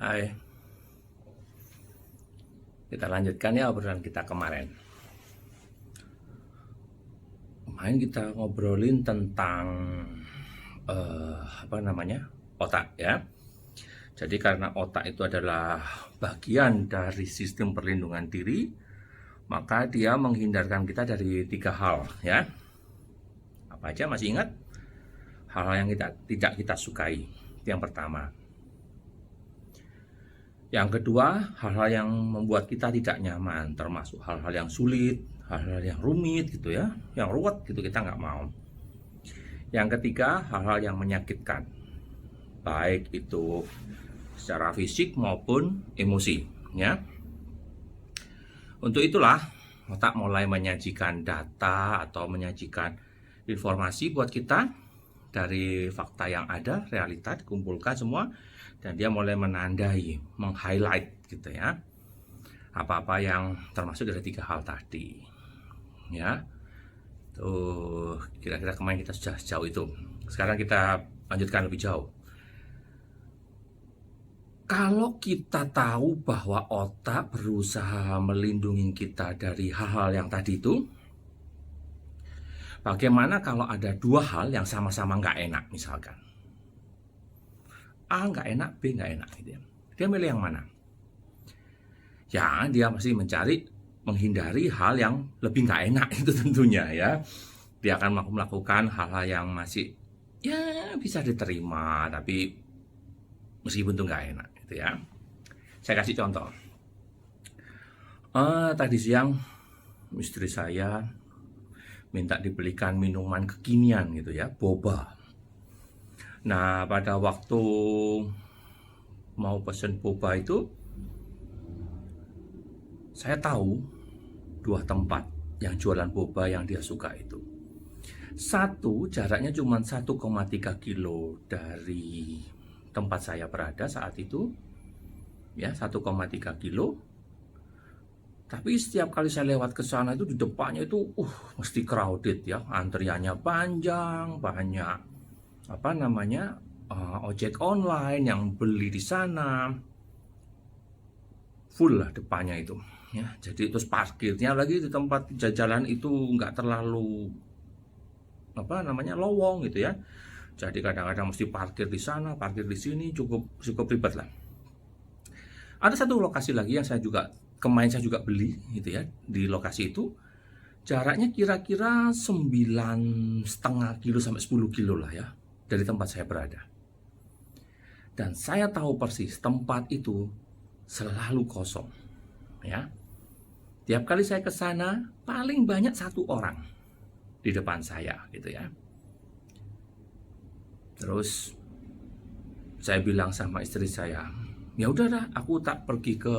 Hai, kita lanjutkan ya obrolan kita kemarin. Kemarin kita ngobrolin tentang otak ya. Jadi karena otak itu adalah bagian dari sistem perlindungan diri, maka dia menghindarkan kita dari 3 hal ya. Apa aja masih ingat? Hal-hal yang tidak kita sukai. Itu yang pertama. Yang kedua, hal-hal yang membuat kita tidak nyaman, termasuk hal-hal yang sulit, hal-hal yang rumit gitu ya, yang ruwet gitu kita nggak mau. Yang ketiga, hal-hal yang menyakitkan, baik itu secara fisik maupun emosi ya. Untuk itulah otak mulai menyajikan data atau menyajikan informasi buat kita dari fakta yang ada, realita dikumpulkan semua, dan dia mulai menandai, meng-highlight gitu ya, apa-apa yang termasuk dari 3 hal tadi ya. Tuh kira-kira kemarin kita sudah sejauh itu. Sekarang kita lanjutkan lebih jauh. Kalau kita tahu bahwa otak berusaha melindungi kita dari hal-hal yang tadi itu, bagaimana kalau ada 2 hal yang sama-sama nggak enak misalkan? A nggak enak, B nggak enak gitu ya. Dia milih yang mana? Ya, dia masih menghindari hal yang lebih nggak enak itu tentunya ya. Dia akan melakukan hal-hal yang masih ya bisa diterima, tapi meskipun itu nggak enak gitu ya. Saya kasih contoh. Tadi siang istri saya minta dibelikan minuman kekinian gitu ya, boba. Nah, pada waktu mau pesen boba itu, saya tahu 2 tempat yang jualan boba yang dia suka itu. Satu jaraknya cuma 1,3 kilo dari tempat saya berada saat itu, ya 1,3 kilo. Tapi setiap kali saya lewat ke sana itu di depannya itu, mesti crowded ya, antriannya panjang, banyak ojek online yang beli di sana, full lah depannya itu ya. Jadi terus parkirnya lagi di tempat jajalan itu nggak terlalu lowong gitu ya. Jadi kadang-kadang mesti parkir di sana, parkir di sini, cukup ribet lah. Ada satu lokasi lagi yang kemarin saya juga beli gitu ya, di lokasi itu jaraknya kira-kira 9,5 kilo sampai 10 kilo lah ya dari tempat saya berada. Dan saya tahu persis tempat itu selalu kosong ya. Tiap kali saya ke sana paling banyak 1 orang di depan saya gitu ya. Terus saya bilang sama istri saya, ya udah dah, aku tak pergi ke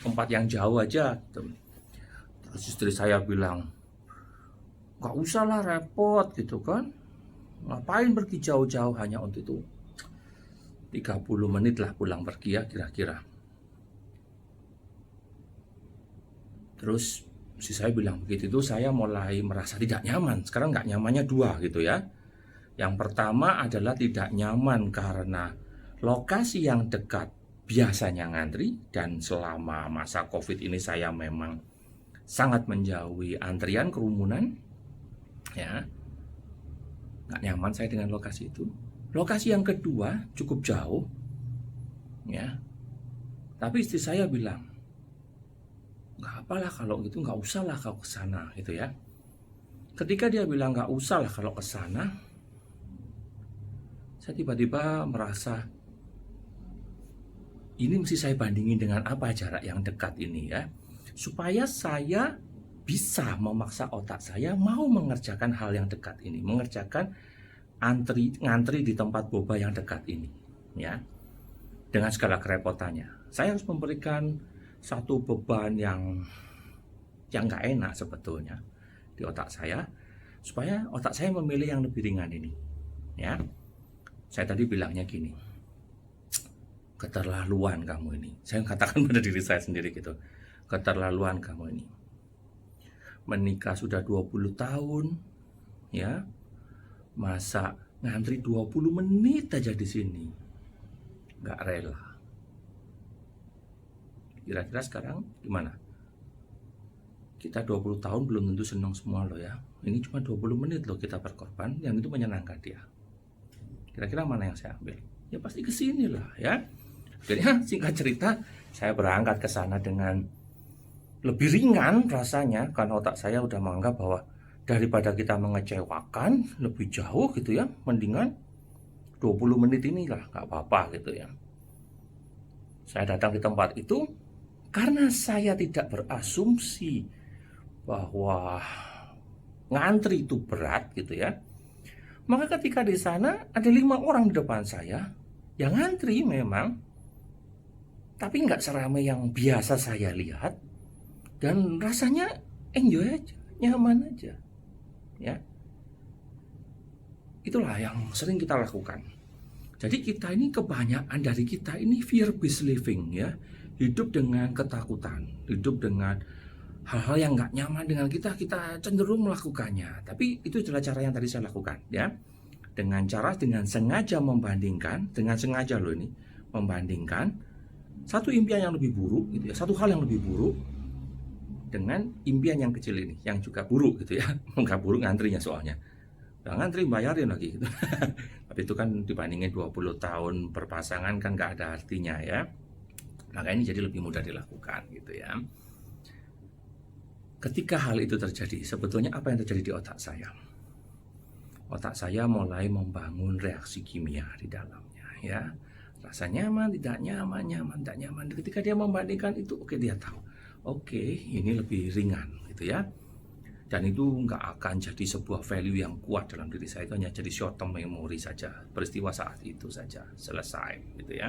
tempat yang jauh aja. Terus istri saya bilang, nggak usah lah repot gitu kan, ngapain pergi jauh-jauh hanya untuk itu. 30 menit lah pulang pergi ya kira-kira. Terus si saya bilang begitu itu saya mulai merasa tidak nyaman. Sekarang nggak nyamannya 2 gitu ya. Yang pertama adalah tidak nyaman karena lokasi yang dekat biasanya ngantri, dan selama masa COVID ini saya memang sangat menjauhi antrian kerumunan ya. Nggak nyaman saya dengan lokasi itu. Lokasi yang kedua cukup jauh ya. Tapi istri saya bilang, nggak apalah kalau gitu, nggak usah lah kau ke sana gitu ya. Ketika dia bilang nggak usah lah kalau ke sana, saya tiba-tiba merasa ini mesti saya bandingin dengan apa jarak yang dekat ini ya, supaya saya bisa memaksa otak saya mau mengerjakan hal yang dekat ini, mengerjakan ngantri di tempat boba yang dekat ini ya. Dengan segala kerepotannya, saya harus memberikan satu beban yang nggak enak sebetulnya di otak saya, supaya otak saya memilih yang lebih ringan ini ya. Saya tadi bilangnya gini, keterlaluan kamu ini. Saya katakan pada diri saya sendiri gitu, keterlaluan kamu ini. Menikah sudah 20 tahun ya, masa ngantri 20 menit aja di sini nggak rela. Kira-kira sekarang gimana? Kita 20 tahun belum tentu senang semua loh ya. Ini cuma 20 menit loh kita berkorban, yang itu menyenangkan dia. Kira-kira mana yang saya ambil? Ya pasti ke sini lah ya. Akhirnya singkat cerita, saya berangkat ke sana dengan lebih ringan rasanya, karena otak saya udah menganggap bahwa daripada kita mengecewakan lebih jauh gitu ya, mendingan 20 menit inilah, nggak apa-apa gitu ya. Saya datang di tempat itu karena saya tidak berasumsi bahwa ngantri itu berat gitu ya. Maka ketika di sana ada 5 orang di depan saya yang ngantri memang, tapi nggak seramai yang biasa saya lihat, dan rasanya enjoy aja, nyaman aja ya. Itulah yang sering kita lakukan. Jadi kita ini, kebanyakan dari kita ini fear based living ya, hidup dengan ketakutan, hidup dengan hal-hal yang nggak nyaman dengan kita cenderung melakukannya. Tapi itu adalah cara yang tadi saya lakukan ya, dengan sengaja membandingkan, dengan sengaja loh ini, membandingkan satu impian yang lebih buruk gitu ya, satu hal yang lebih buruk dengan impian yang kecil ini yang juga buruk gitu ya. Nggak buruk ngantrinya soalnya, udah ngantri bayarin lagi gitu. Tapi itu kan dibandingin 20 tahun berpasangan kan nggak ada artinya ya. Maka ini jadi lebih mudah dilakukan gitu ya. Ketika hal itu terjadi, sebetulnya apa yang terjadi di otak saya? Otak saya mulai membangun reaksi kimia di dalamnya ya. Rasa nyaman, tidak nyaman, nyaman, tidak nyaman. Ketika dia membandingkan itu, oke, dia tahu, oke, ini lebih ringan gitu ya. Dan itu nggak akan jadi sebuah value yang kuat dalam diri saya, itu hanya jadi short term memory saja, peristiwa saat itu saja, selesai gitu ya.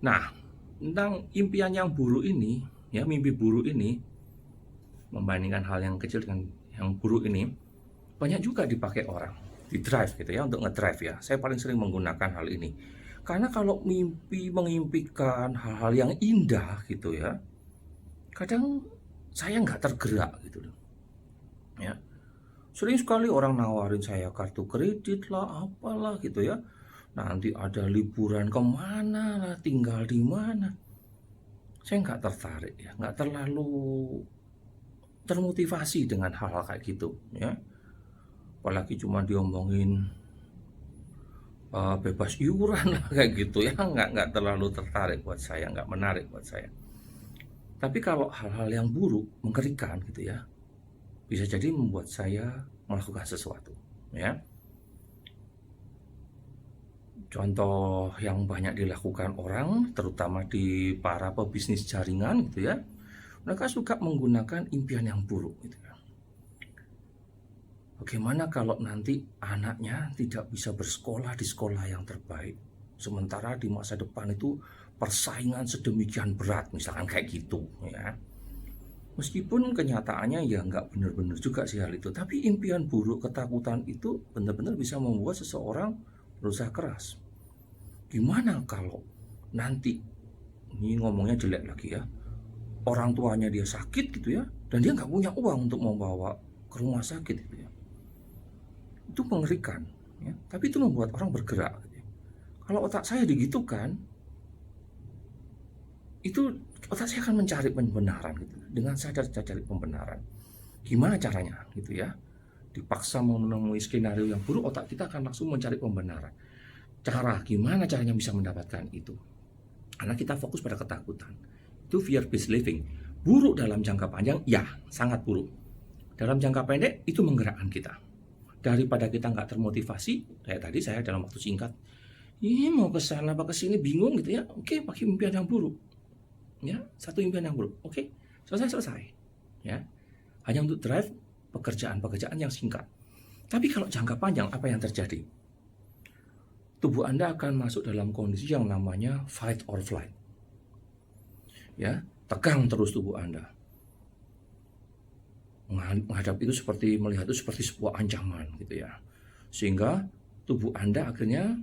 Nah, tentang impian yang buruk ini ya, mimpi buruk ini, membandingkan hal yang kecil dengan yang buruk ini, banyak juga dipakai orang di drive gitu ya, untuk ngedrive ya. Saya paling sering menggunakan hal ini karena kalau mengimpikan hal-hal yang indah gitu ya, kadang saya nggak tergerak gitu loh ya. Sering sekali orang nawarin saya kartu kredit lah, apalah gitu ya, nanti ada liburan kemana lah, tinggal di mana. Saya nggak tertarik ya, nggak terlalu termotivasi dengan hal-hal kayak gitu ya. Apalagi cuma diomongin bebas iuran lah kayak gitu ya, nggak terlalu tertarik buat saya, nggak menarik buat saya. Tapi kalau hal-hal yang buruk, mengerikan gitu ya, bisa jadi membuat saya melakukan sesuatu ya. Contoh yang banyak dilakukan orang, terutama di para pebisnis jaringan gitu ya, mereka suka menggunakan impian yang buruk gitu ya. Bagaimana kalau nanti anaknya tidak bisa bersekolah di sekolah yang terbaik, sementara di masa depan itu persaingan sedemikian berat, misalkan kayak gitu ya. Meskipun kenyataannya ya nggak benar-benar juga sih hal itu, tapi impian buruk, ketakutan itu benar-benar bisa membuat seseorang berusaha keras. Gimana kalau nanti, ini ngomongnya jelek lagi ya, orang tuanya dia sakit gitu ya, dan dia nggak punya uang untuk membawa ke rumah sakit gitu ya. Itu mengerikan ya, tapi itu membuat orang bergerak gitu ya. Kalau otak saya digitukan, itu otak saya akan mencari pembenaran gitu, dengan sadar cari pembenaran. Gimana caranya gitu ya, dipaksa menemui skenario yang buruk, otak kita akan langsung mencari pembenaran. Gimana caranya bisa mendapatkan itu? Karena kita fokus pada ketakutan. Itu fear based living. Buruk dalam jangka panjang, ya sangat buruk. Dalam jangka pendek itu menggerakkan kita. Daripada kita nggak termotivasi, kayak tadi saya dalam waktu singkat, ini mau ke sana apa ke sini bingung gitu ya. Oke, pakai impian yang buruk. Ya, satu impian yang buruk. Oke, selesai. Ya. Hanya untuk drive pekerjaan-pekerjaan yang singkat. Tapi kalau jangka panjang, apa yang terjadi? Tubuh Anda akan masuk dalam kondisi yang namanya fight or flight. Ya, tegang terus tubuh Anda. Menghadap itu melihat itu seperti sebuah ancaman gitu ya. Sehingga tubuh Anda akhirnya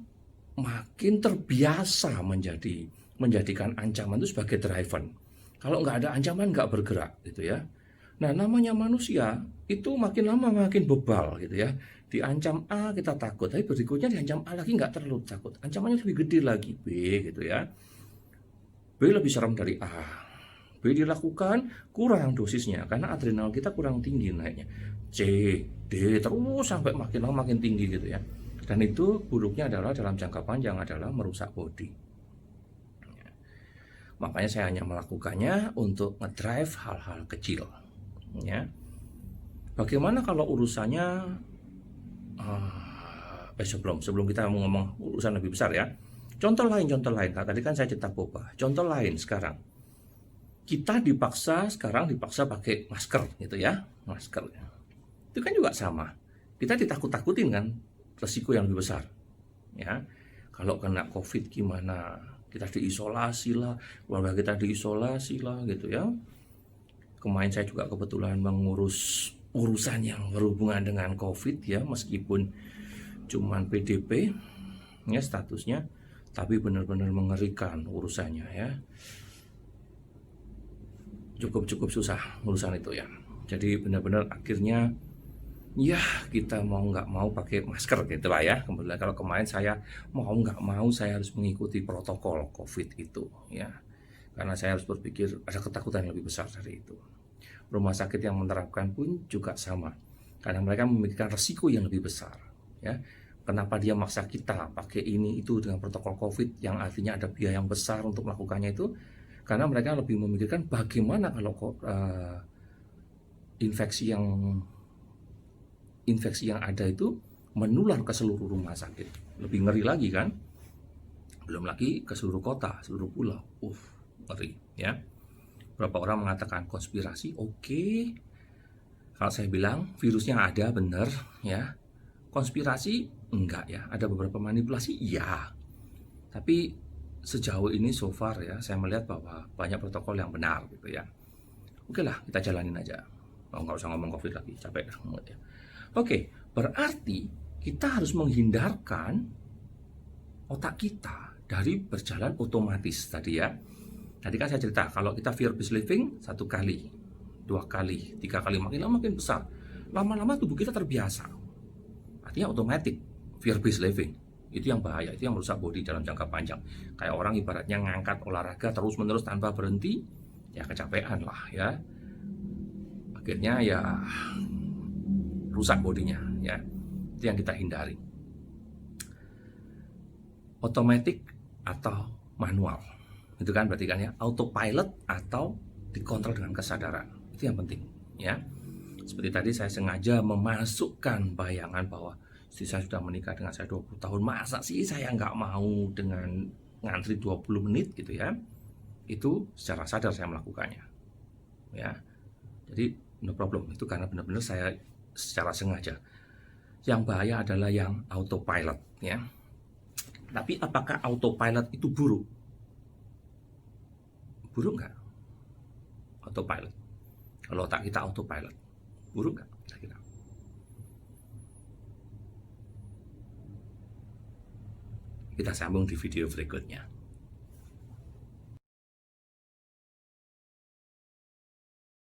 makin terbiasa menjadikan ancaman itu sebagai driver. Kalau nggak ada ancaman, nggak bergerak gitu ya. Nah, namanya manusia itu makin lama makin bebal gitu ya. Diancam A kita takut, tapi berikutnya diancam A lagi nggak terlalu takut. Ancamannya lebih gede lagi, B gitu ya. B lebih serem dari A. B dilakukan, kurang dosisnya karena adrenal kita kurang tinggi naiknya. C, D terus sampai makin lama makin tinggi gitu ya. Dan itu buruknya adalah dalam jangka panjang adalah merusak bodi. Makanya saya hanya melakukannya untuk ngedrive hal-hal kecil. Ya. Bagaimana kalau urusannya sebelum kita mau ngomong urusan lebih besar ya. Contoh lain. Tadi kan saya cerita boba. Contoh lain sekarang. Kita sekarang dipaksa pakai masker gitu ya. Masker. Itu kan juga sama. Kita ditakut-takutin kan resiko yang lebih besar. Ya. Kalau kena Covid gimana? Kita diisolasi lah, keluarga kita diisolasi lah gitu ya. Kemarin saya juga kebetulan mengurus urusan yang berhubungan dengan Covid ya, meskipun cuman PDP ya statusnya, tapi benar-benar mengerikan urusannya ya. Cukup susah urusan itu ya. Jadi benar-benar akhirnya ya kita mau nggak mau pakai masker gitu lah ya. Kemudian kalau kemarin saya mau nggak mau saya harus mengikuti protokol Covid itu ya. Karena saya harus berpikir ada ketakutan yang lebih besar dari itu. Rumah sakit yang menerapkan pun juga sama. Karena mereka memikirkan resiko yang lebih besar ya. Kenapa dia maksa kita pakai ini itu dengan protokol Covid yang artinya ada biaya yang besar untuk melakukannya itu? Karena mereka lebih memikirkan bagaimana kalau infeksi yang ada itu menular ke seluruh rumah sakit. Lebih ngeri lagi kan? Belum lagi ke seluruh kota, seluruh pulau. Ngeri ya. Berapa orang mengatakan konspirasi? Oke. Kalau saya bilang virusnya ada benar ya. Konspirasi enggak ya. Ada beberapa manipulasi ya. Tapi sejauh ini so far ya saya melihat bahwa banyak protokol yang benar gitu ya. Oke lah, kita jalanin aja. Nggak usah ngomong Covid lagi, capek ya. Oke, berarti kita harus menghindarkan otak kita dari berjalan otomatis tadi ya. Tadi kan saya cerita, kalau kita fear-based living 1 kali, 2 kali, 3 kali, makin lama makin besar. Lama-lama tubuh kita terbiasa. Artinya otomatis fear-based living. Itu yang bahaya, itu yang merusak bodi dalam jangka panjang. Kayak orang ibaratnya ngangkat olahraga terus-menerus tanpa berhenti, ya kecapean lah ya. Akhirnya ya rusak bodinya ya. Itu yang kita hindari. Otomatis atau manual. Itu kan berarti kan ya, autopilot atau dikontrol dengan kesadaran. Itu yang penting ya. Seperti tadi saya sengaja memasukkan bayangan bahwa istri saya sudah menikah dengan saya 20 tahun. Masa sih saya nggak mau dengan ngantri 20 menit gitu ya. Itu secara sadar saya melakukannya. Ya. Jadi no problem. Itu karena benar-benar saya secara sengaja. Yang bahaya adalah yang autopilot ya. Tapi apakah autopilot itu buruk? Buruk nggak? Autopilot. Kalau otak kita autopilot, buruk nggak? Kira-kira. Kita sambung di video berikutnya.